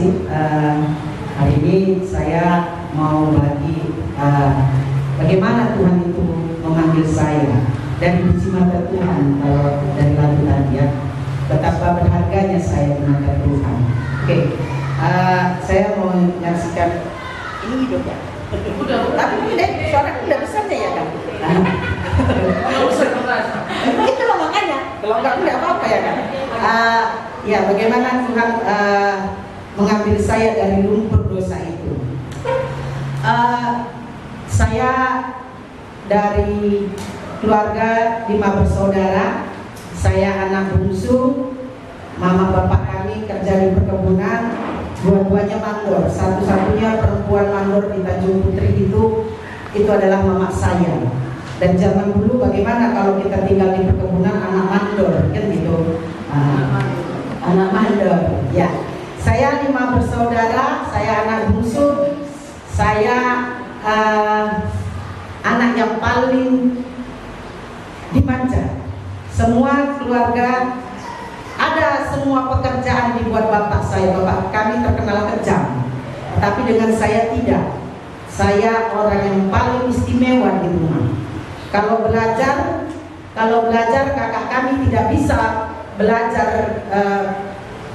kasih. Hari ini saya mau bagi bagaimana Tuhan itu memanggil saya dan puji mata Tuhan kalau dari lagu tadi ya. Betapa berharganya saya di mata Tuhan. Oke, saya mau menyaksikan ini hidup ya. Tapi ini suara udah besar ya kan? Itu loh makanya. Kalau enggak apa-apa ya kan? Ya bagaimana Tuhan mengambil saya dari lumpur dosa itu. Saya dari keluarga 5 bersaudara. Saya anak bungsu. Mama bapak kami kerja di perkebunan. Dua-duanya mandor. Satu-satunya perempuan mandor di Tanjung Putri itu adalah mama saya. Dan zaman dulu bagaimana kalau kita tinggal di perkebunan anak mandor kan gitu. Anak mandor. Ya. Saya 5 bersaudara. Saya anak bungsu. Saya anak yang paling dimanja. Semua keluarga ada semua pekerjaan dibuat bapak saya. Bapak kami terkenal kejam, tapi dengan saya tidak. Saya orang yang paling istimewa di rumah. Kalau belajar kakak kami tidak bisa belajar,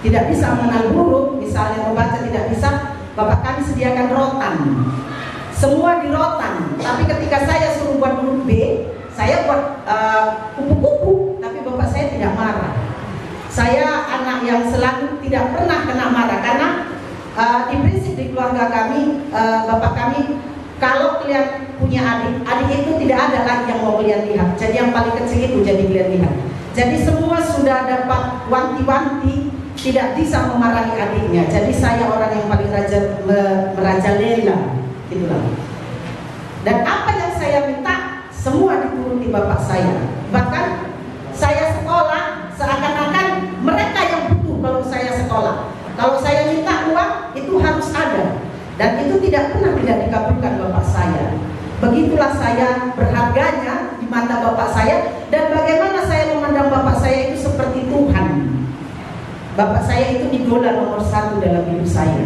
tidak bisa mengenal huruf, misalnya membaca tidak bisa. Bapak kami sediakan rotan, semua di rotan. Tapi ketika saya suruh buat huruf B, saya buat kupu-kupu, tapi bapak saya tidak marah. Saya anak yang selalu tidak pernah kena marah karena di prinsip di keluarga kami, bapak kami kalau kalian punya adik itu tidak ada lagi yang mau kalian lihat. Jadi yang paling kecil itu jadi kalian lihat. Jadi semua sudah dapat wanti-wanti, tidak bisa memarahi adiknya. Jadi saya orang yang paling merajalela, gitulah. Dan apa yang saya minta semua dituruti bapak saya. Bahkan saya sekolah seakan-akan mereka yang butuh kalau saya sekolah. Kalau saya minta uang itu harus ada. Dan itu tidak pernah tidak dikabulkan bapak saya. Begitulah saya berharganya di mata bapak saya. Dan bagaimana saya memandang bapak saya itu seperti Tuhan. Bapak saya itu idola nomor 1 dalam hidup saya.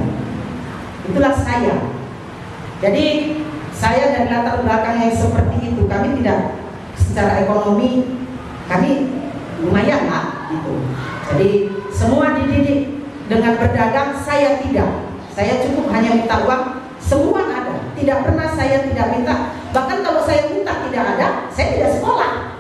Itulah saya. Jadi saya dari latar belakang yang seperti itu, kami tidak secara ekonomi kami lumayan lah gitu. Jadi semua dididik dengan berdagang, saya tidak. Saya cukup hanya minta uang, semua ada. Tidak pernah saya tidak minta. Bahkan kalau saya minta tidak ada, saya tidak sekolah.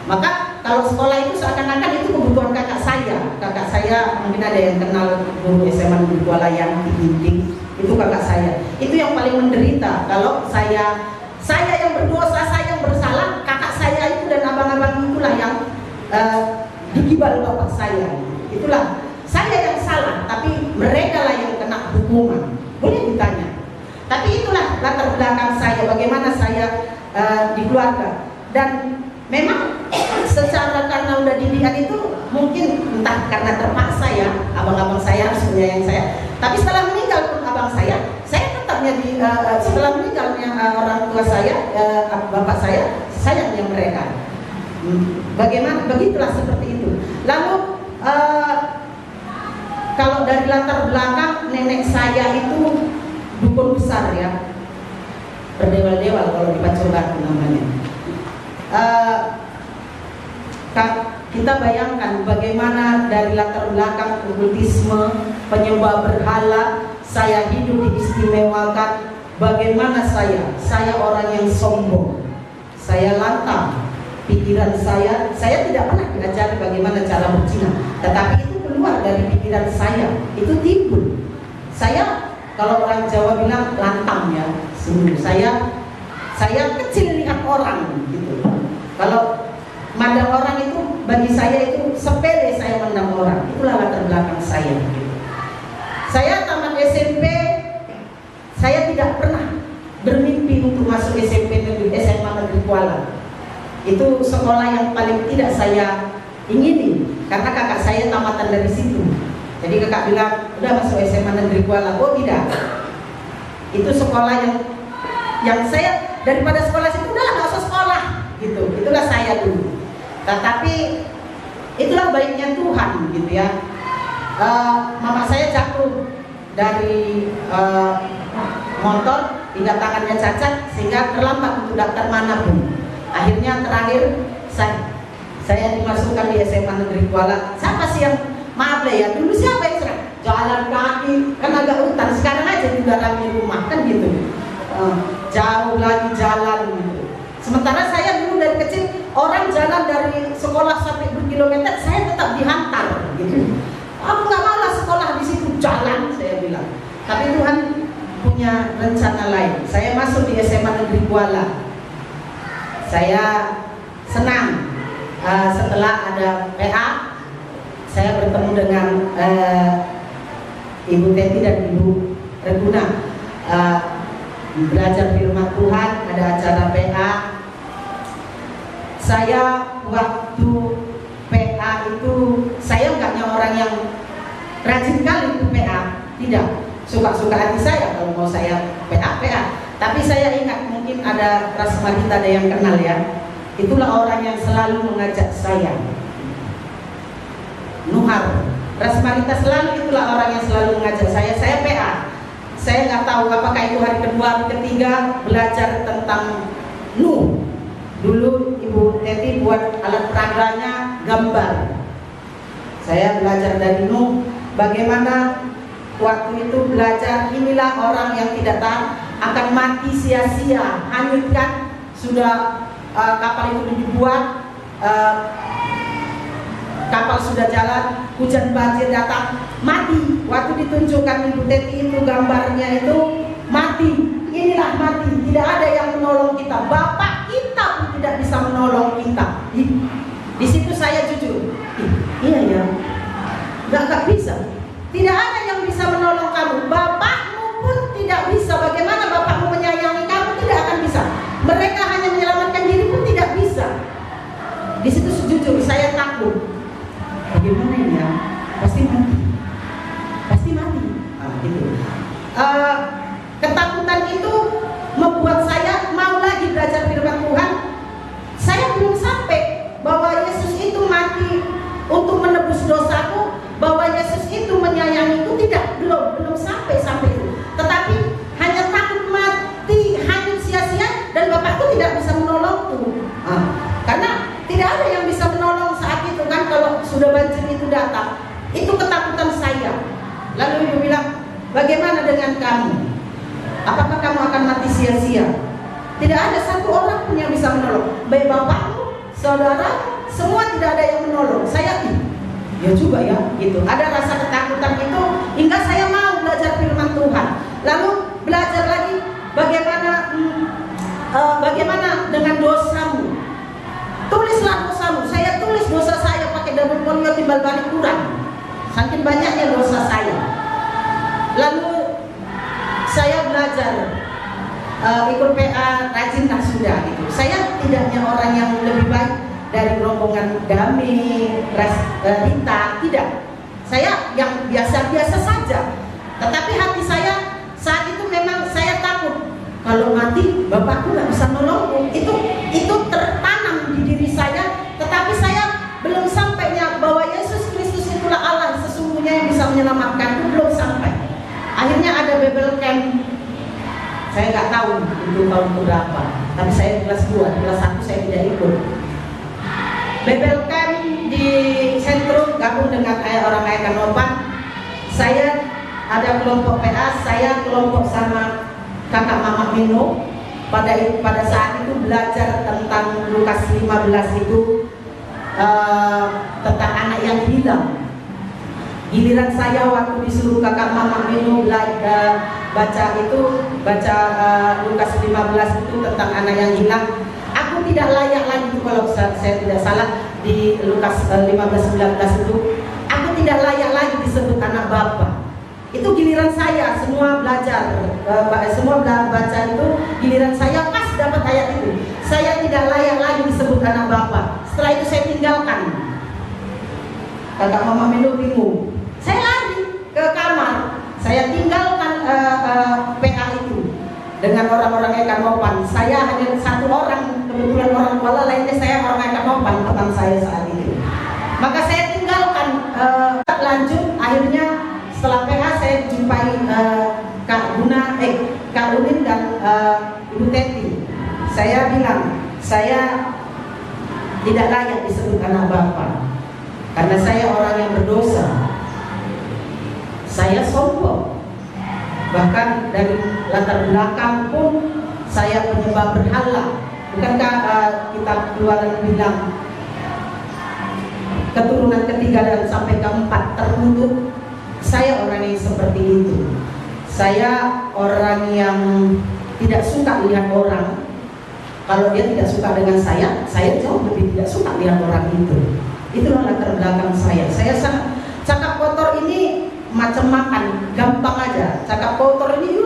Maka kalau sekolah itu seakan-akan itu kebutuhan kakak saya. Kakak saya mungkin ada yang kenal guru SMA Negeri Kuala yang di Ginting. Itu kakak saya. Itu yang paling menderita. Kalau saya yang berdosa, saya yang bersalah, kakak saya itu dan abang-abang itulah yang digibal bapak saya. Itulah saya yang salah, tapi mereka lah yang kena hukuman. Boleh ditanya. Tapi itulah latar belakang saya, bagaimana saya di keluarga. Dan memang secara karena udah didikan itu mungkin entah karena terpaksa ya, abang-abang saya harus menyayangi saya. Tapi setelah meninggal pun abang saya tetap jadi setelah meninggalnya orang tua saya, bapak saya sayangnya mereka. Bagaimana? Begitulah seperti itu. Lalu kalau dari latar belakang nenek saya itu dukun besar ya, berdewal-dewal kalau di Pacobatu namanya. Kita bayangkan bagaimana dari latar belakang okultisme, penyembah berhala, saya hidup diistimewakan. Bagaimana saya orang yang sombong, saya lantang. Pikiran saya tidak pernah diajari bagaimana cara berzina, tetapi itu keluar dari pikiran saya, itu timbul. Saya kalau orang Jawa bilang lantang ya, sungguh saya kecil lihat orang gitu. Kalau mandang orang itu bagi saya itu sepele, saya mandang orang. Itulah latar belakang saya. Saya tamat SMP, saya tidak pernah bermimpi untuk masuk SMP negeri, SMA Negeri Kuala. Itu sekolah yang paling tidak saya ingini karena kakak saya tamatan dari situ. Jadi kakak bilang udah masuk SMA Negeri Kuala. Oh tidak, itu sekolah yang saya daripada sekolah situ udah nggak usah sekolah gitu. Itulah saya dulu. Tetapi itulah baiknya Tuhan gitu ya. Mama saya jatuh dari motor hingga tangannya cacat sehingga terlambat untuk daftar manapun. Akhirnya terakhir saya dimasukkan di SMA Negeri Kuala. Siapa sih yang, maaf lah ya, dulu siapa yang serang? Jalan kaki, kan agak hutan, sekarang aja di dalamnya rumah, kan gitu. Jauh lagi jalan gitu. Sementara saya dulu dari kecil, orang jalan dari sekolah sampai berkilometer, saya tetap dihantar gitu. Aku nggak malas sekolah di situ, jalan, saya bilang. Tapi Tuhan punya rencana lain. Saya masuk di SMA Negeri Kuala. Saya senang setelah ada PA, saya bertemu dengan Ibu Teti dan Ibu Reguna, belajar firman Tuhan, ada acara PA. Saya waktu PA itu, saya enggaknya orang yang rajin kali itu PA, tidak, suka-suka hati saya kalau mau saya PA. Tapi saya ingat, mungkin ada Rasmarita, ada yang kenal ya. Itulah orang yang selalu mengajak saya. Nuhar, Rasmarita selalu, itulah orang yang selalu mengajak saya. Saya PA. Saya nggak tahu apakah itu hari kedua, hari ketiga belajar tentang Nuh. Dulu Ibu Teti buat alat peraganya gambar. Saya belajar dari Nuh. Bagaimana waktu itu belajar, inilah orang yang tidak tahan akan mati sia-sia, hanyut kan. Sudah kapal itu dibuat, kapal sudah jalan, hujan banjir datang, mati. Waktu ditunjukkan Ibu Teti itu gambarnya itu mati. Inilah mati, tidak ada yang menolong kita. Bapak kita pun tidak bisa menolong kita. Di situ saya jujur, iya ya, nggak bisa. Tidak ada yang bisa menolong kamu. Bapakmu pun tidak bisa. Bagaimana bapakmu menyayangi kamu, tidak akan bisa. Mereka hanya menyelamatkan diri pun tidak bisa. Di situ jujur saya takut. Bagaimana ini ya? Pasti mati. Pasti mati. Gitu. Ketakutan itu membuat saya mau lagi belajar firman Tuhan. Saya belum sampai bahwa Yesus itu mati untuk menebus dosaku, bahwa Yesus itu menyayangiku, tidak, belum sampai itu. Tetapi hanya takut mati, hanyut sia-sia, dan Bapakku tidak bisa menolongku. Karena tidak ada yang bisa menolong saat itu kan, kalau sudah banjir itu datang. Itu ketakutan saya. Lalu Ibu bilang, bagaimana dengan kamu? Apakah kamu akan mati sia-sia? Tidak ada satu orang pun yang bisa menolong. Baik bapakmu, saudara, semua tidak ada yang menolong. Saya ya juga ya, gitu. Ada rasa ketakutan itu hingga saya mau belajar firman Tuhan. Lalu belajar lagi bagaimana dengan dosamu. Tulislah dosamu. Saya tulis dosa saya pakai double folio timbal balik kurang. Saking banyaknya dosa saya. Lalu saya belajar ikut PA, rajinlah sudah gitu. Saya tidaknya orang yang lebih baik dari rombongan Dami, Rita, tidak. Saya yang biasa-biasa saja. Tetapi hati saya saat itu memang saya takut. Kalau mati, bapakku nggak bisa nolongku. Itu tertanam di diri saya. Tetapi saya belum sampainya bahwa Yesus Kristus itulah Allah sesungguhnya yang bisa menyelamatkanku, belum sampai. Akhirnya ada Bible Camp. Saya nggak tahu itu tahun berapa. Tapi saya kelas 2, kelas 1 saya tidak ikut. Bible Camp di Sentrum, gabung dengan orang Kanopan. Saya ada kelompok PA, saya kelompok sama kakak Mama Mino. Pada saat itu belajar tentang Lukas 15 itu, tentang anak yang hilang. Giliran saya waktu disuruh kakak Mama Mino baca Lukas 15 itu tentang anak yang hilang. Aku tidak layak lagi, kalau saya tidak salah, di Lukas 15-19 itu, aku tidak layak lagi disebut anak Bapa. Itu giliran saya, semua belajar, semua baca itu, giliran saya pas dapat ayat itu. Saya tidak layak lagi disebut anak Bapa. Setelah itu saya tinggalkan. Kakak Mama Mino bingung. Saya lari ke kamar, saya tinggalkan PA itu dengan orang-orang Kanopan. Saya hanya satu orang, kebetulan orang Kuala, lainnya saya orang Kanopan, teman saya saat itu. Maka saya tinggalkan, lanjut. Akhirnya setelah PA saya jumpai Kak Unin dan Ibu Teti, saya bilang saya tidak layak disebut anak Bapak karena saya orang yang berdosa. Saya sombong, bahkan dari latar belakang pun saya penyembah berhala. Bukankah kitab Keluaran bilang keturunan ketiga dan sampai keempat terkutuk? Saya orang yang seperti itu. Saya orang yang tidak suka lihat orang. Kalau dia tidak suka dengan saya jauh lebih tidak suka lihat orang itu. Itulah latar belakang saya. Saya sangat cakap kotor ini macam makan, gampang aja. Cakap kotor ini,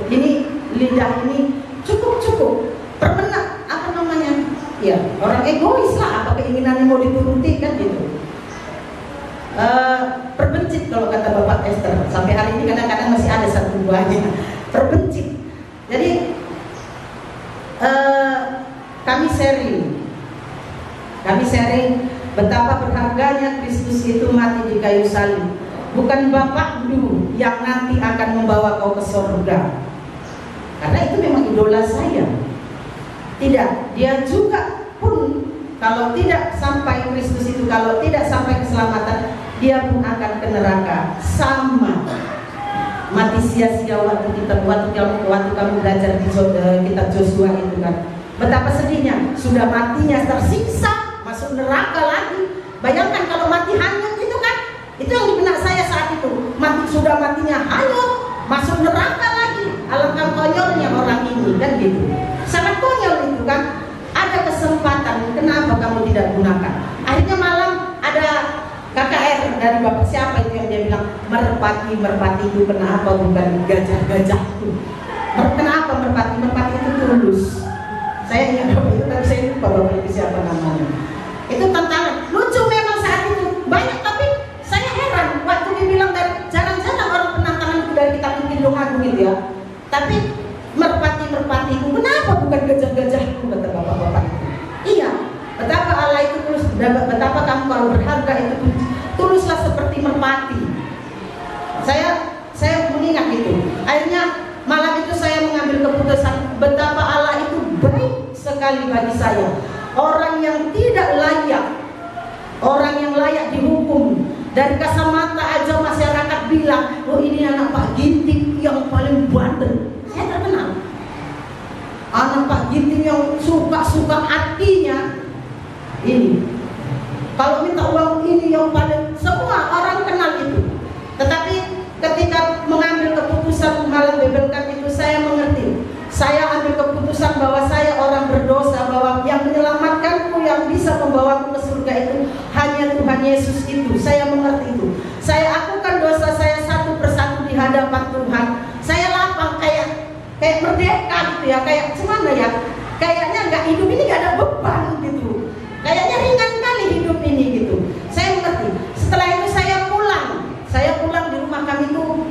ini lidah ini cukup. Permenak, apa namanya? Ya, orang egois lah. Apa keinginannya mau dituruti kan gitu. Perbencit kalau kata Bapak Esther. Sampai hari ini kadang-kadang masih ada satu buahnya. Perbencit. Jadi kami sharing betapa berharganya Kristus itu mati di kayu salib. Bukan bapakmu yang nanti akan membawa kau ke surga, karena itu memang idola saya. Tidak, dia juga pun kalau tidak sampai Kristus itu, kalau tidak sampai keselamatan, dia pun akan ke neraka. Sama mati sia-sia waktu kamu belajar di kitab Joshua itu kan. Betapa sedihnya, sudah matinya tersiksa, masuk neraka lagi. Bayangkan kalau mati hanyut itu kan, itu yang di benak saya saat itu. Sudah matinya hanyut, masuk neraka lagi. Alangkah konyolnya orang ini kan gitu. Sangat konyol itu kan. Ada kesempatan, kenapa kamu tidak gunakan? Akhirnya malam ada KKR dari Bapak siapa itu yang dia bilang merpati itu kenapa bukan gajah itu? Kenapa merpati itu tulus? Saya ingat Bapak itu, tapi saya lupa Bapak itu siapa namanya. Itu tantangan lucu memang saat itu banyak, tapi saya heran waktu dia bilang dari jarang-jarang orang penantangan itu dari kita mungkin Agung gitu ya. Tapi merpati itu kenapa bukan gajah itu, kata bapak-bapak itu. Iya, betapa Allah itu tulus, betapa kamu kalau berharga itu tuluslah seperti merpati. Saya mengingat itu. Akhirnya malam itu saya mengambil keputusan betapa Allah itu baik sekali bagi saya. Orang yang tidak layak, orang yang layak dihukum. Dari kacamata aja masyarakat bilang, oh ini anak Pak Ginting yang paling bandel. Saya terkenal. Anak Pak Ginting yang suka hatinya. Ini. Kalau minta uang ini yang paling, semua orang kenal itu. Tetapi ketika mengambil keputusan malam bebelkan itu, saya mengerti. Saya ambil keputusan bahwa saya orang berdosa, bahwa yang menyelamatkanku, yang bisa membawaku ke surga itu hanya Tuhan Yesus itu. Saya mengerti itu. Saya akukan dosa saya satu persatu di hadapan Tuhan. Saya lapang kayak merdeka gitu ya, kayak gimana ya? Kayaknya hidup ini nggak ada beban gitu. Kayaknya ringan kali hidup ini gitu. Saya mengerti. Setelah itu saya pulang di rumah kami tuh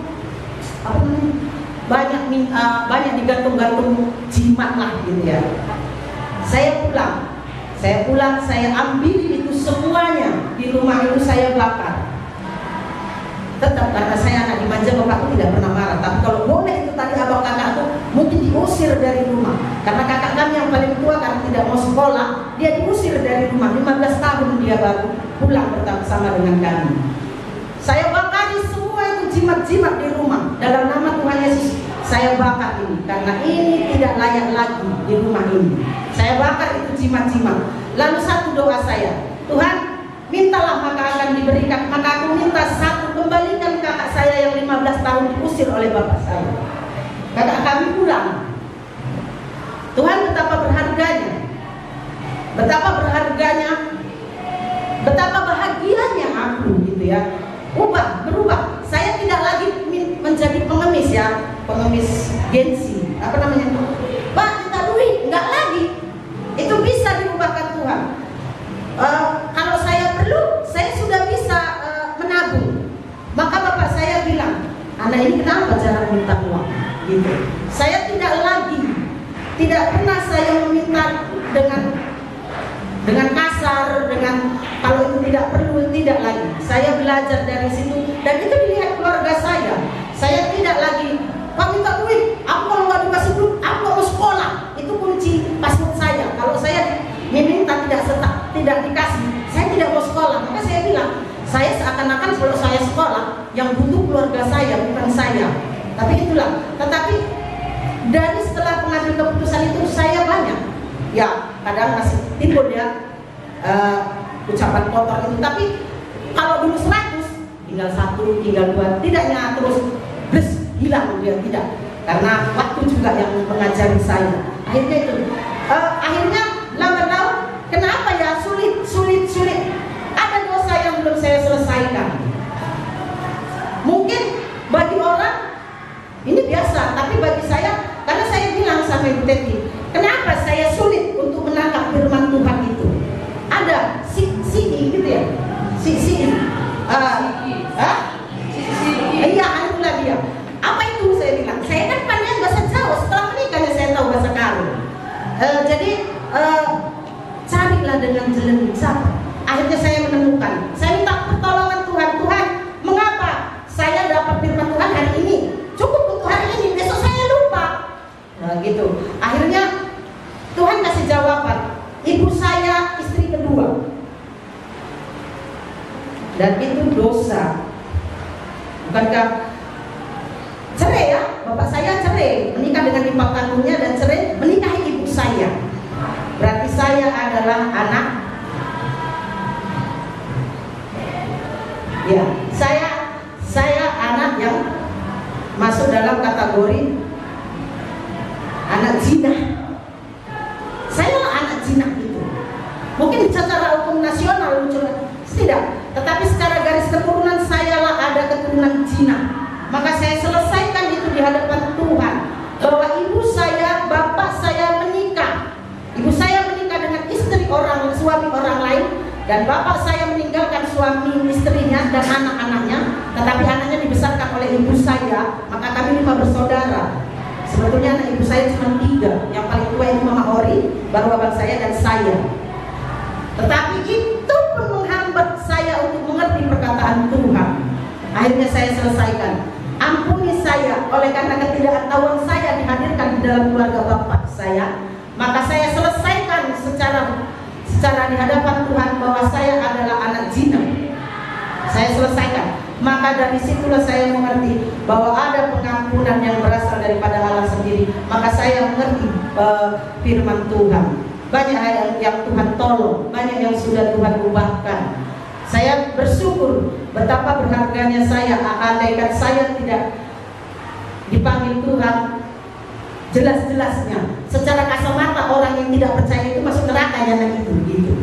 banyak digantung-gantung jimat lah gitu ya. Saya pulang, saya ambil itu semuanya di rumah itu saya bakar. Tetap karena saya anak dimanja, bapakku tidak pernah marah. Tapi kalau boleh itu tadi abang kakakku mungkin diusir dari rumah. Karena kakak kami yang paling tua karena tidak mau sekolah, dia diusir dari rumah. 15 tahun dia baru pulang bersama dengan kami. Saya bakar semua itu jimat-jimat di rumah. Dalam nama Tuhan Yesus, saya bakar ini. Karena ini tidak layak lagi di rumah ini. Saya bakar itu jimat-jimat. Lalu satu doa saya, Tuhan, mintalah maka akan diberikan. Maka aku minta satu, kembalikan kakak saya yang 15 tahun diusir oleh bapak saya. Kakak kami pulang. Tuhan betapa berharganya. Betapa bahagianya aku gitu ya. Berubah. Saya tidak lagi menjadi pengemis ya, pengemis gengsi. Apa namanya itu? Pak, minta duit, enggak lagi. Itu bisa diubahkan Tuhan. Kalau saya perlu, saya sudah bisa menabung. Maka bapak saya bilang, anak ini kenapa jarang minta uang? Gitu. Saya tidak pernah saya meminta dengan kasar, dengan kalau itu tidak perlu, tidak lagi. Saya belajar dari situ dan itu dilihat keluarga saya. Saya tidak lagi seakan-akan kalau saya sekolah yang butuh keluarga saya, bukan saya. Tapi itulah. Tetapi dari setelah pengambil keputusan itu saya banyak, ya kadang masih timbul ya ucapan kotor itu. Tapi kalau dulu 100, tinggal 1, tinggal 2, tidaknya terus blus hilang dia, tidak. Karena waktu juga yang mengajari saya. Akhirnya itu, akhirnya lambat laun, kenapa ya sulit. Ada dosa yang belum saya selesaikan. Mungkin bagi orang ini biasa, tapi bagi saya, karena saya bilang sama Ibu Teti, kenapa saya sulit untuk menangkap firman Tuhan itu? Ada gitu ya, iya, itulah dia. Apa itu saya bilang? Saya kan pandai bahasa Jawa, setelah menikahnya saya tahu bahasa Karo. Jadi carilah dengan jeli. Akhirnya saya menemukan. Saya minta pertolongan Tuhan. Tuhan, mengapa saya dapat firman Tuhan hari ini? Cukup untuk hari ini, besok saya lupa. Nah gitu. Akhirnya Tuhan kasih jawaban. Ibu saya istri kedua. Dan itu dosa. Bukankah cerai ya? Bapak saya cerai, menikah dengan ibu kandungnya dan cerai menikahi ibu saya. Berarti saya adalah anak. Ya, saya anak yang masuk dalam kategori anak zina. Saya anak zina itu. Mungkin secara hukum nasional muncul tidak, tetapi secara garis keturunan sayalah ada keturunan zina. Maka saya selesaikan itu di hadapan Tuhan, bahwa ibu saya, bapak saya menikah. Ibu saya menikah dengan suami orang lain, dan bapak saya meninggalkan suami istrinya dan anak-anaknya, tetapi anaknya dibesarkan oleh ibu saya. Maka kami 5 bersaudara. Sebetulnya anak ibu saya cuma 3. Yang paling tua itu Mama Ori, baru abang saya dan saya. Tetapi itu pun menghambat saya untuk mengerti perkataan Tuhan. Akhirnya saya selesaikan. Ampuni saya oleh karena ketidaktahuan saya dihadirkan di dalam keluarga bapak saya. Maka saya selesaikan secara di hadapan Tuhan bahwa saya adalah anak zina. Saya selesaikan. Maka dari situlah saya mengerti bahwa ada pengampunan yang berasal daripada Allah sendiri. Maka saya mengerti firman Tuhan. Banyak yang Tuhan tolong, banyak yang sudah Tuhan ubahkan. Saya bersyukur betapa berharganya saya. Andaikan saya tidak dipanggil Tuhan jelas-jelasnya, secara kasat mata orang yang tidak percaya itu masuk neraka ya gitu.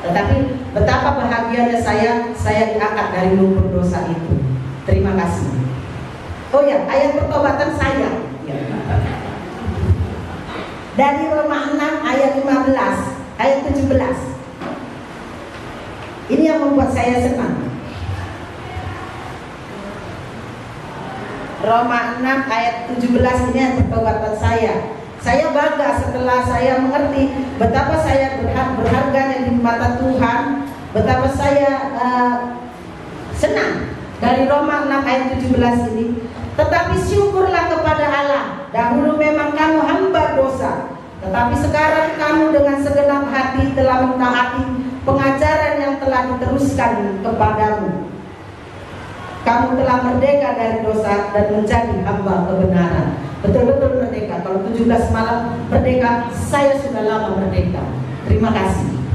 Tetapi betapa bahagianya saya diangkat dari lumpur dosa itu. Terima kasih. Oh ya, ayat pertobatan saya. Ya. Dari Roma 6 ayat 15, ayat 17. Ini yang membuat saya senang. Roma 6 ayat 17 ini yang pertobatan saya. Saya bangga setelah saya mengerti betapa saya berharganya di mata Tuhan, betapa saya senang. Dari Roma 6 ayat 17 ini, tetapi syukurlah kepada Allah, dahulu memang kamu hamba dosa, tetapi sekarang kamu dengan segenap hati telah mentaati pengajaran yang telah diteruskan kepadamu. Kamu telah merdeka dari dosa dan menjadi hamba kebenaran. Betul-betul merdeka. Kalau 17 malam merdeka, saya sudah lama merdeka. Terima kasih.